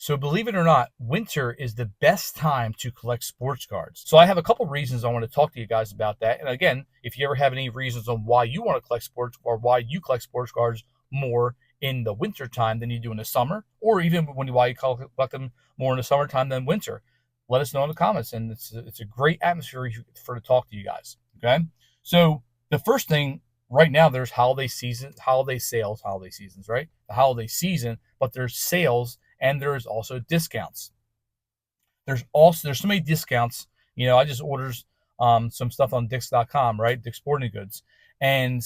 So believe it or not, winter is the best time to collect sports cards. So I have a couple reasons I want to talk to you guys about that. And again, if you ever have any reasons on why you want to collect sports or why you collect sports cards more in the winter time than you do in the summer, or even why you collect them more in the summertime than winter, let us know in the comments. And it's a great atmosphere for to talk to you guys. Okay. So the first thing right now, there's holiday seasons, right? The holiday season, but there's sales and there's also discounts. There's so many discounts. I just ordered some stuff on Dick's.com, right? Dick's Sporting Goods, and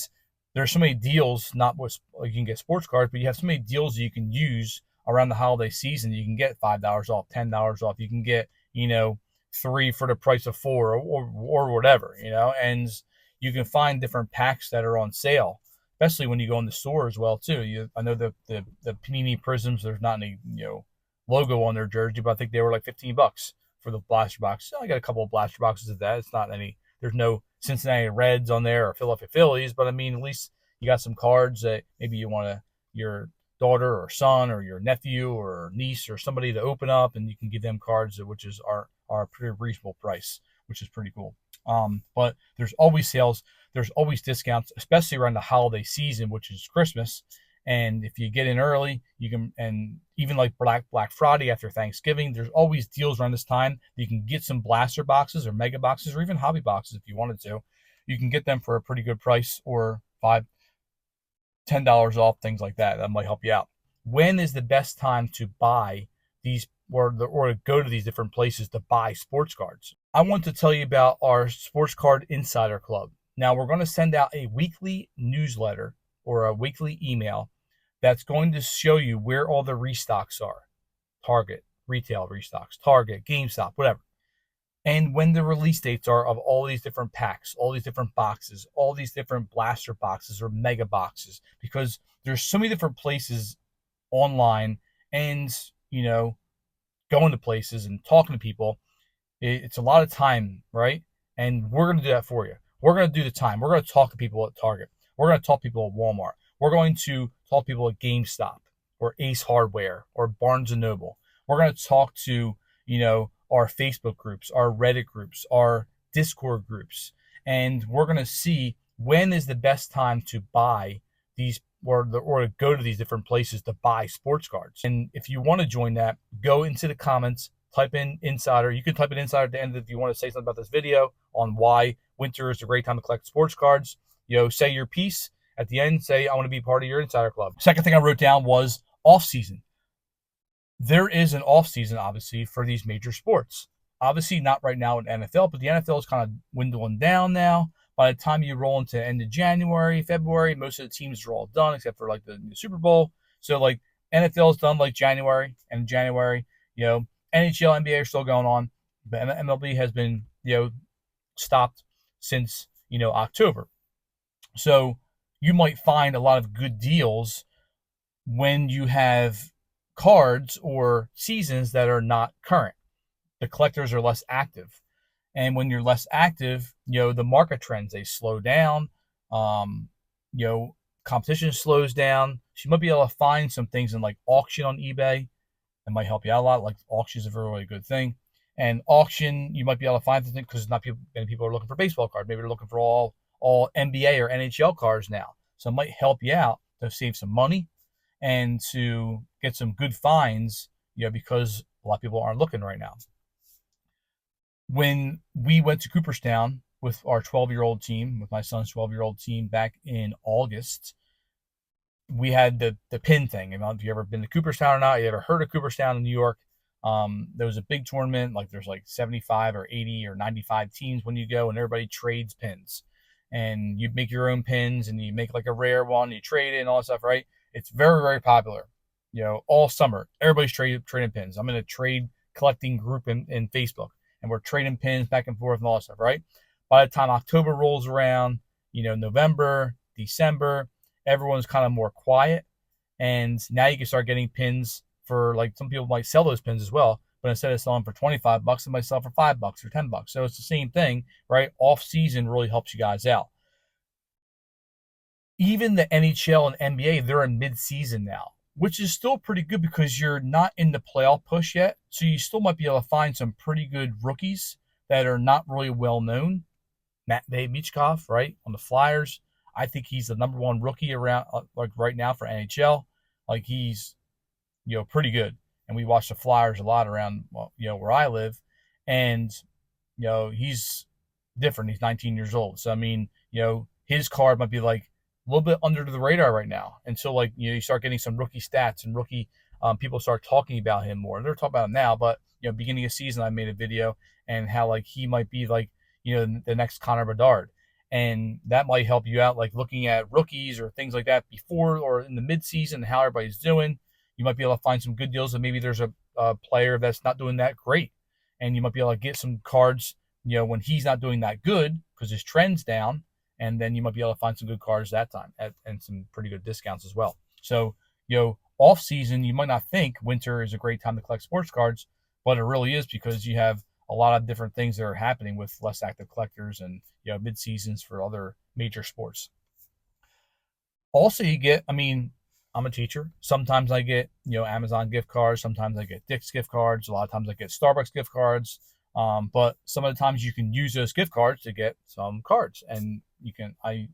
there's so many deals. Not with you can get sports cards, but you have so many deals that you can use around the holiday season. You can get $5 off, $10 off. You can get 3 for the price of 4, or whatever, and you can find different packs that are on sale, especially when you go in the store as well too. I know the Panini Prisms, there's not any logo on their jersey, but I think they were like $15 for the blaster box. I got a couple of blaster boxes of that. It's not any. There's no Cincinnati Reds on there or Philadelphia Phillies, but I mean, at least you got some cards that maybe you want your daughter or son or your nephew or niece or somebody to open up, and you can give them cards, which are a pretty reasonable price, which is pretty cool. But there's always sales, there's always discounts, especially around the holiday season, which is Christmas. And if you get in early, you can, and even like Black Friday after Thanksgiving, there's always deals around this time. You can get some blaster boxes or mega boxes or even hobby boxes if you wanted to. You can get them for a pretty good price, or $5, $10 off, things like that. That might help you out. When is the best time to buy these or to go to these different places to buy sports cards? I want to tell you about our Sports Card Insider Club. Now, we're going to send out a weekly newsletter or a weekly email that's going to show you where all the restocks are. Target, retail restocks, Target, GameStop, whatever. And when the release dates are of all these different packs, all these different boxes, all these different blaster boxes or mega boxes, because there's so many different places online, and, going to places and talking to people, it's a lot of time, right? And we're going to do that for you. We're going to do the time. We're going to talk to people at Target. We're going to talk to people at Walmart. We're going to talk to people at GameStop or Ace Hardware or Barnes & Noble. We're going to talk to, our Facebook groups, our Reddit groups, our Discord groups. And we're going to see when is the best time to buy these or to go to these different places to buy sports cards. And if you want to join that, go into the comments, type in Insider. You can type in Insider at the end if you want to say something about this video on why winter is a great time to collect sports cards. Say your piece. At the end, say, I want to be part of your Insider Club. Second thing I wrote down was off-season. There is an off-season, obviously, for these major sports. Obviously, not right now in NFL, but the NFL is kind of dwindling down now. By the time you roll into end of January, February, most of the teams are all done except for like the Super Bowl. So like NFL is done like January, and January, NHL, NBA are still going on, but MLB has been, stopped since, October. So you might find a lot of good deals when you have cards or seasons that are not current. The collectors are less active. And when you're less active, the market trends, they slow down. Competition slows down. So you might be able to find some things in like auction on eBay. That might help you out a lot. Like auction is a very, really good thing. And auction, you might be able to find something because not many people are looking for baseball cards. Maybe they're looking for all NBA or NHL cards now. So it might help you out to save some money and to get some good finds, because a lot of people aren't looking right now. When we went to Cooperstown with our 12-year-old team, with my son's 12-year-old team back in August, we had the pin thing. If you ever been to Cooperstown or not, you ever heard of Cooperstown in New York? There was a big tournament, like there's like 75 or 80 or 95 teams when you go, and everybody trades pins. And you make your own pins, and you make like a rare one, you trade it and all that stuff, right? It's very, very popular. All summer, everybody's trading pins. I'm in a trade collecting group in Facebook, and we're trading pins back and forth and all that stuff, right? By the time October rolls around, November, December, everyone's kind of more quiet. And now you can start getting pins for, like, some people might sell those pins as well, but instead of selling for $25, they might sell for $5 or $10. So it's the same thing, right? Off season really helps you guys out. Even the NHL and NBA, they're in mid-season now. which is still pretty good because you're not in the playoff push yet. So you still might be able to find some pretty good rookies that are not really well known. Matvey Michkov, right, on the Flyers. I think he's the number one rookie around, like right now for NHL. Like he's, pretty good. And we watch the Flyers a lot around, where I live. And, he's different. He's 19 years old. So, I mean, his card might be like a little bit under the radar right now until like, you start getting some rookie stats and rookie people start talking about him more. They're talking about him now, but, beginning of season, I made a video and how like he might be like, the next Connor Bedard. And that might help you out, like looking at rookies or things like that before or in the midseason, how everybody's doing. You might be able to find some good deals, and maybe there's a player that's not doing that great. And you might be able to get some cards, when he's not doing that good because his trend's down. And then you might be able to find some good cards that time and some pretty good discounts as well. So, off season, you might not think winter is a great time to collect sports cards, but it really is because you have a lot of different things that are happening with less active collectors and mid seasons for other major sports. Also, you get, I mean, I'm a teacher. Sometimes I get, Amazon gift cards. Sometimes I get Dick's gift cards. A lot of times I get Starbucks gift cards. But some of the times you can use those gift cards to get some cards, and you can. I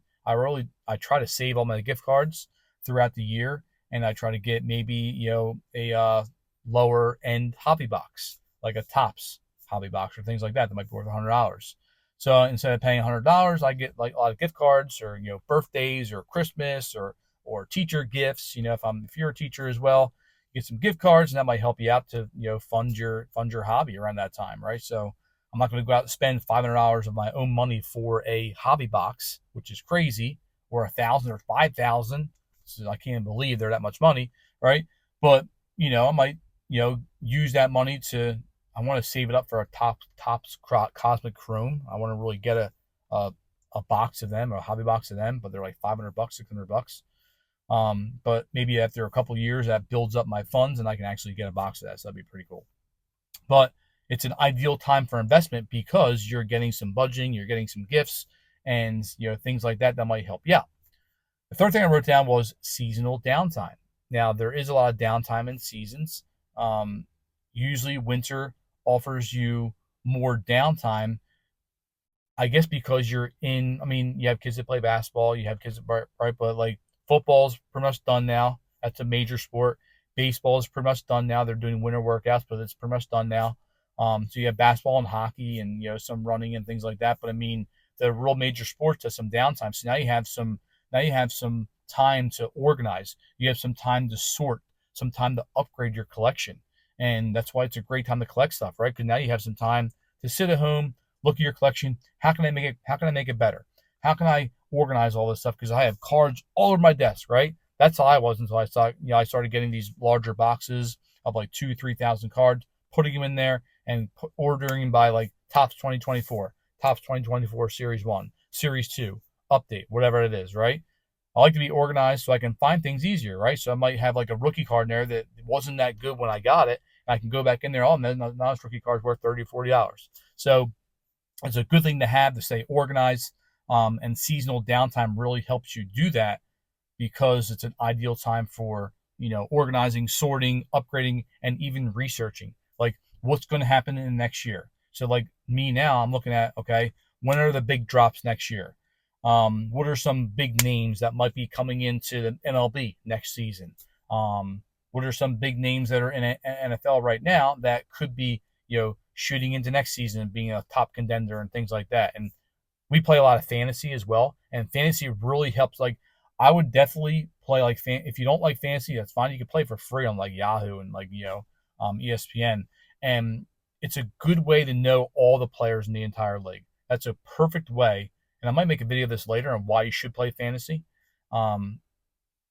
try to save all my gift cards throughout the year, and I try to get maybe a lower end hobby box like a Tops hobby box or things like that might be worth $100. So instead of paying $100, I get like a lot of gift cards or birthdays or Christmas or teacher gifts. If you're a teacher as well, get some gift cards, and that might help you out to fund your hobby around that time, right? So I'm not going to go out and spend $500 of my own money for a hobby box, which is crazy, or $1,000 or $5,000. So I can't believe they're that much money, right? But I might use that money to. I want to save it up for a Tops Cosmic Chrome. I want to really get a box of them, or a hobby box of them, but they're like $500, $600. But maybe after a couple of years, that builds up my funds, and I can actually get a box of that. So that'd be pretty cool. But it's an ideal time for investment because you're getting some budgeting, you're getting some gifts, and things like that might help you out. The third thing I wrote down was seasonal downtime. Now there is a lot of downtime in seasons. Usually winter offers you more downtime, I guess, because you have kids that play basketball, you have kids that, right, but like football's pretty much done now. That's a major sport. Baseball is pretty much done now. They're doing winter workouts, but it's pretty much done now. So you have basketball and hockey and some running and things like that. But I mean, the real major sports have some downtime. So now you have some time to organize. You have some time to sort, some time to upgrade your collection. And that's why it's a great time to collect stuff, right? Because now you have some time to sit at home, look at your collection. How can I make it better? How can I organize all this stuff? Because I have cards all over my desk, right? That's how I was until I started getting these larger boxes of like 2,000-3,000 cards, putting them in there and ordering by like Tops 2024, Tops 2024 Series 1, Series 2, update, whatever it is, right? I like to be organized so I can find things easier, right? So I might have like a rookie card in there that wasn't that good when I got it. I can go back in there. Oh, now this rookie card's worth $30, $40. So it's a good thing to have to stay organized. And seasonal downtime really helps you do that because it's an ideal time for organizing, sorting, upgrading, and even researching like what's going to happen in the next year. So like me now, I'm looking at, okay, when are the big drops next year? What are some big names that might be coming into the MLB next season? What are some big names that are in NFL right now that could be, shooting into next season and being a top contender and things like that? And we play a lot of fantasy as well, and fantasy really helps. Like, I would definitely play like if you don't like fantasy, that's fine. You can play for free on like Yahoo and like ESPN, and it's a good way to know all the players in the entire league. That's a perfect way, and I might make a video of this later on why you should play fantasy.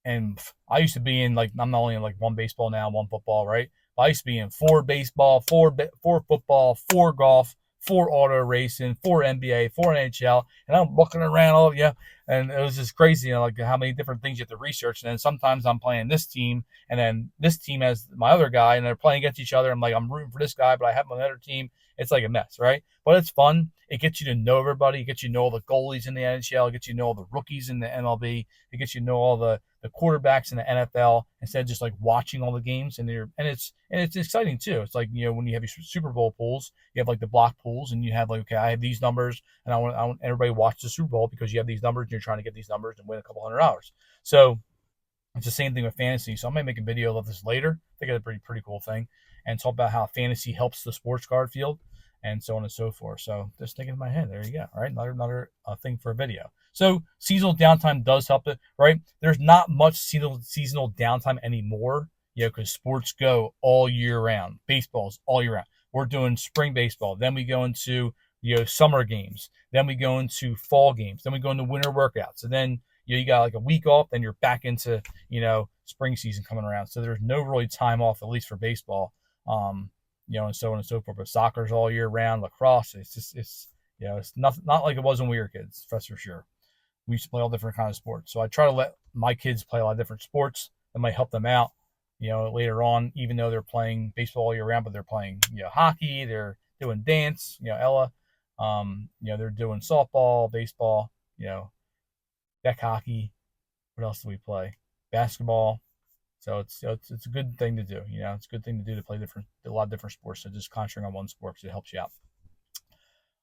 And I used to be in like I'm only in like one baseball now, one football, right? But I used to be in 4 baseball, 4 football, 4 golf, 4 auto racing, 4 NBA, 4 NHL, and I'm looking around all and it was just crazy, like how many different things you have to research. And then sometimes I'm playing this team, and then this team has my other guy, and they're playing against each other. I'm rooting for this guy, but I have my other team. It's like a mess, right? But it's fun. It gets you to know everybody. It gets you to know all the goalies in the NHL. It gets you to know all the rookies in the MLB. It gets you to know all the quarterbacks in the NFL instead of just like watching all the games. And it's exciting too. It's like, when you have your Super Bowl pools, you have like the block pools, and you have like, okay, I have these numbers, and I want everybody to watch the Super Bowl because you have these numbers and you're trying to get these numbers and win a couple $100. So it's the same thing with fantasy. So I might make a video of this later. I think it's a pretty cool thing, and talk about how fantasy helps the sports card field, and so on and so forth. So just thinking in my head, there you go. All right, another thing for a video. So seasonal downtime does help it, right? There's not much seasonal downtime anymore, because sports go all year round. Baseball's all year round. We're doing spring baseball. Then we go into summer games. Then we go into fall games. Then we go into winter workouts. And then you got like a week off, then you're back into spring season coming around. So there's no really time off, at least for baseball, and so on and so forth. But soccer's all year round. Lacrosse, it's not like it was when we were kids. That's for sure. We used to play all different kinds of sports. So I try to let my kids play a lot of different sports that might help them out, later on, even though they're playing baseball all year round, but they're playing hockey, they're doing dance, Ella, they're doing softball, baseball, deck hockey. What else do we play? Basketball. So it's a good thing to do. It's a good thing to do to play a lot of different sports. So just concentrating on one sport because it helps you out.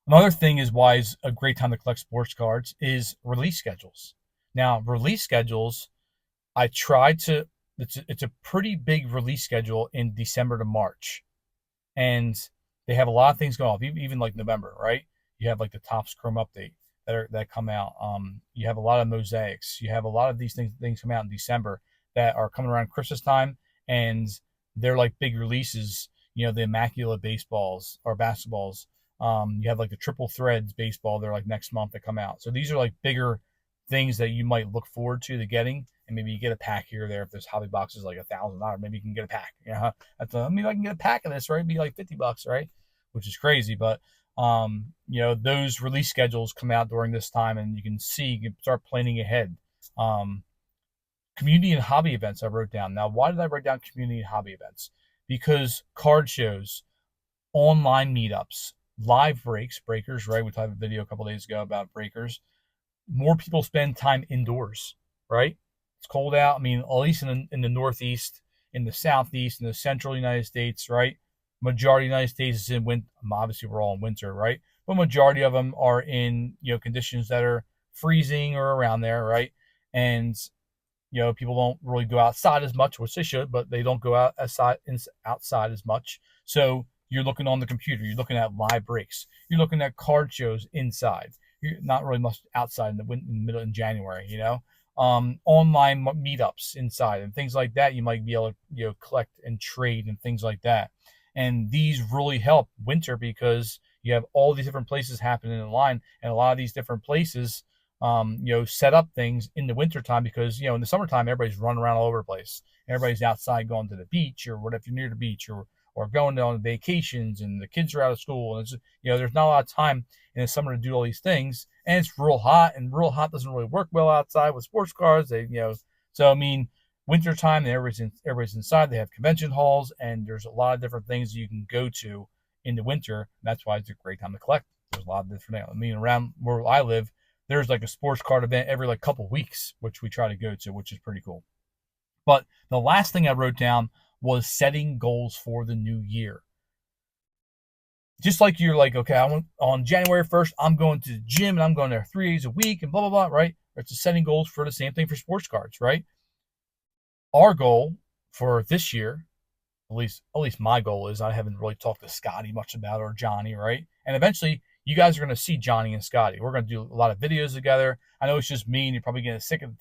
Another thing is why it's a great time to collect sports cards is release schedules. Now, release schedules, I tried to. It's a pretty big release schedule in December to March, and they have a lot of things going on. Even like November, right? You have like the Topps Chrome update that come out. You have a lot of mosaics. You have a lot of these things come out in December that are coming around Christmas time, and they're like big releases. The Immaculate baseballs or basketballs. You have like the Triple Threads baseball. They're like next month that come out. So these are like bigger things that you might look forward to getting, and maybe you get a pack here or there. If this hobby box is like $1,000, maybe you can get a pack. Maybe I can get a pack of this, right? It'd be like $50, right? Which is crazy, but those release schedules come out during this time, and you can start planning ahead. Community and hobby events I wrote down. Now, why did I write down community and hobby events? Because card shows, online meetups, live breakers, right? We talked a video a couple days ago about breakers. More people spend time indoors, right? It's cold out. I mean, at least in the Northeast, in the Southeast, in the Central United States, right? Majority of the United States is in winter. Obviously, we're all in winter, right? But majority of them are in conditions that are freezing or around there, right? And people don't really go outside as much, which they should, but they don't go outside as much. So you're looking on the computer. You're looking at live breaks. You're looking at card shows inside. You're not really much outside in the middle in January. Online meetups inside and things like that. You might be able to collect and trade and things like that. And these really help winter because you have all these different places happening in line, and a lot of these different places set up things in the wintertime because, in the summertime, everybody's running around all over the place. Everybody's outside going to the beach or whatever, if you're near the beach or going on vacations, and the kids are out of school. And it's, there's not a lot of time in the summer to do all these things. And it's real hot, and real hot doesn't really work well outside with sports cards. So I mean, wintertime, everybody's inside. They have convention halls, and there's a lot of different things you can go to in the winter. That's why it's a great time to collect. There's a lot of different things. I mean, around where I live, there's like a sports card event every like couple weeks, which we try to go to, which is pretty cool. But the last thing I wrote down was setting goals for the new year. Just like you're like, okay, on January 1st, I'm going to the gym and I'm going there 3 days a week and blah, blah, blah, right? It's setting goals for the same thing for sports cards, right? Our goal for this year, at least my goal is, I haven't really talked to Scotty much about it, or Johnny, right? And eventually you guys are going to see Johnny and Scotty. We're going to do a lot of videos together. I know it's just me, and you're probably getting sick of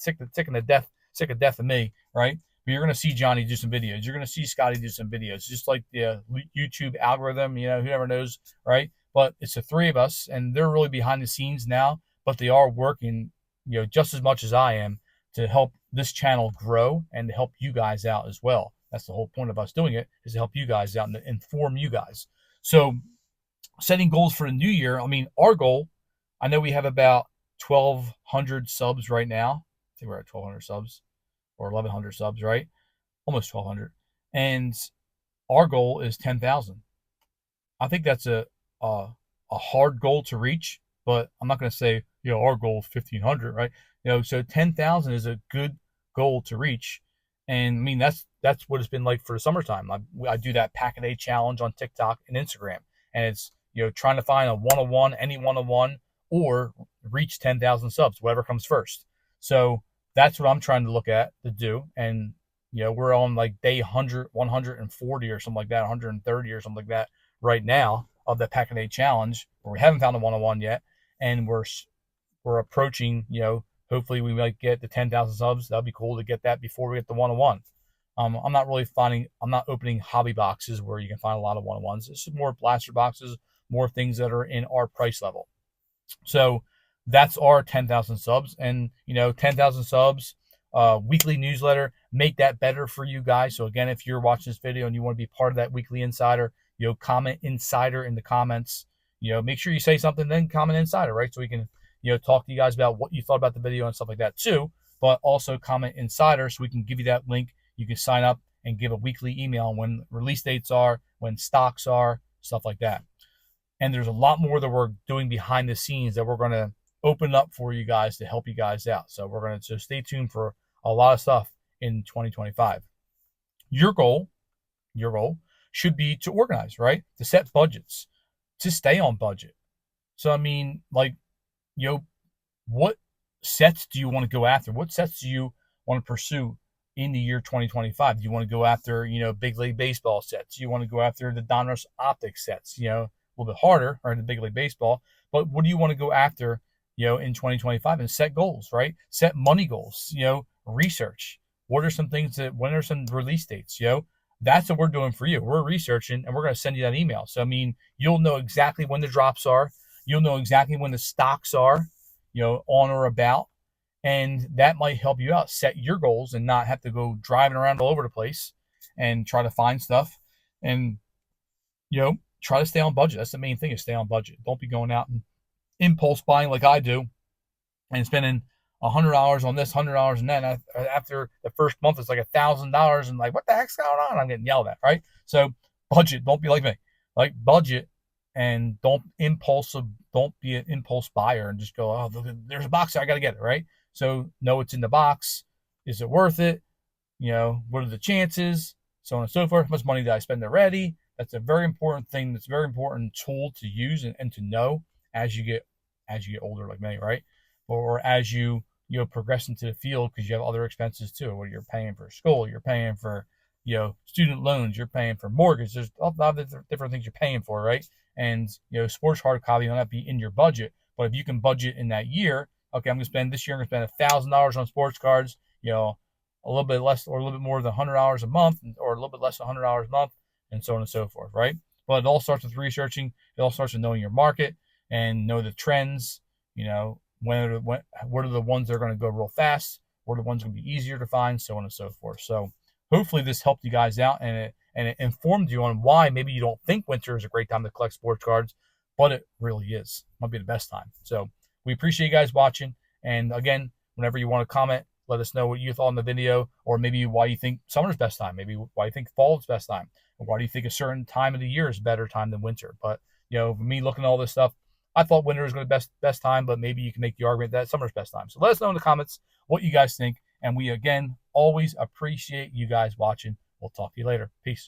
death of me, right? But you're going to see Johnny do some videos. You're going to see Scotty do some videos, just like the YouTube algorithm, who never knows, right? But it's the three of us, and they're really behind the scenes now, but they are working, just as much as I am to help this channel grow and to help you guys out as well. That's the whole point of us doing it, is to help you guys out and to inform you guys. So setting goals for the new year, I mean, our goal, I know we have about 1,200 subs right now. I think we're at 1,200 subs or 1,100 subs, right? Almost 1,200. And our goal is 10,000. I think that's a a hard goal to reach, but I'm not going to say, our goal is 1,500, right? So 10,000 is a good goal to reach. And I mean, that's what it's been like for the summertime. I do that pack a day challenge on TikTok and Instagram, and it's, trying to find a one-on-one, any one-on-one, or reach 10,000 subs, whatever comes first. So that's what I'm trying to look at to do. And, we're on like day 100, 140 or something like that, 130 or something like that right now of the pack a day challenge, where we haven't found a one-on-one yet. And we're approaching, hopefully we might get the 10,000 subs. That'd be cool to get that before we get the one-on-one. I'm not opening hobby boxes where you can find a lot of one-on-ones. This is more blaster boxes, more things that are in our price level. So that's our 10,000 subs, and 10,000 subs, weekly newsletter, make that better for you guys. So again, if you're watching this video and you want to be part of that weekly insider, comment insider in the comments. Make sure you say something, then comment insider, right? So we can, talk to you guys about what you thought about the video and stuff like that too. But also comment insider so we can give you that link. You can sign up and give a weekly email on when release dates are, when stocks are, stuff like that. And there's a lot more that we're doing behind the scenes that we're going to open up for you guys to help you guys out. So we're going to stay tuned for a lot of stuff in 2025. Your goal should be to organize, right? To set budgets, to stay on budget. So, I mean, like, what sets do you want to go after? What sets do you want to pursue in the year 2025? Do you want to go after, big league baseball sets? Do you want to go after the Donruss optics sets? A little bit harder, right, the big league baseball. But what do you want to go after, in 2025, and set goals, right? Set money goals, research. What are some things when are some release dates, That's what we're doing for you. We're researching, and we're going to send you that email. So, I mean, you'll know exactly when the drops are. You'll know exactly when the stocks are, on or about. And that might help you out, set your goals and not have to go driving around all over the place and try to find stuff. And, try to stay on budget. That's the main thing, is stay on budget. Don't be going out and impulse buying like I do and spending $100 on this, $100 on that. After the first month, it's like $1,000, and like, what the heck's going on? I'm getting yelled at, right? So budget. Don't be like me. Like, budget, and don't be an impulse buyer and just go, oh, there's a box there, I got to get it, right? So know it's in the box. Is it worth it? What are the chances? So on and so forth. How much money did I spend already? That's a very important thing. That's a very important tool to use and to know as you get older, like me, right? Or as you progress into the field, because you have other expenses too. Where you're paying for school, you're paying for student loans, you're paying for mortgage. There's a lot of different things you're paying for, right? And sports hard copy might not be in your budget, but if you can budget in that year, okay, I'm going to spend $1,000 on sports cards, a little bit less or a little bit more than $100 a month, or a little bit less than $100 a month, and so on and so forth, right? But it all starts with researching. It all starts with knowing your market and know the trends. What are the ones that are going to go real fast? What are the ones going to be easier to find? So on and so forth. So hopefully this helped you guys out, and it informed you on why maybe you don't think winter is a great time to collect sports cards, but it really is. It might be the best time. So we appreciate you guys watching. And again, whenever you want to comment, let us know what you thought in the video, or maybe why you think summer's best time, maybe why you think fall is best time, or why do you think a certain time of the year is a better time than winter. But, for me looking at all this stuff, I thought winter was going to be best time, but maybe you can make the argument that summer's best time. So let us know in the comments what you guys think. And we, again, always appreciate you guys watching. We'll talk to you later. Peace.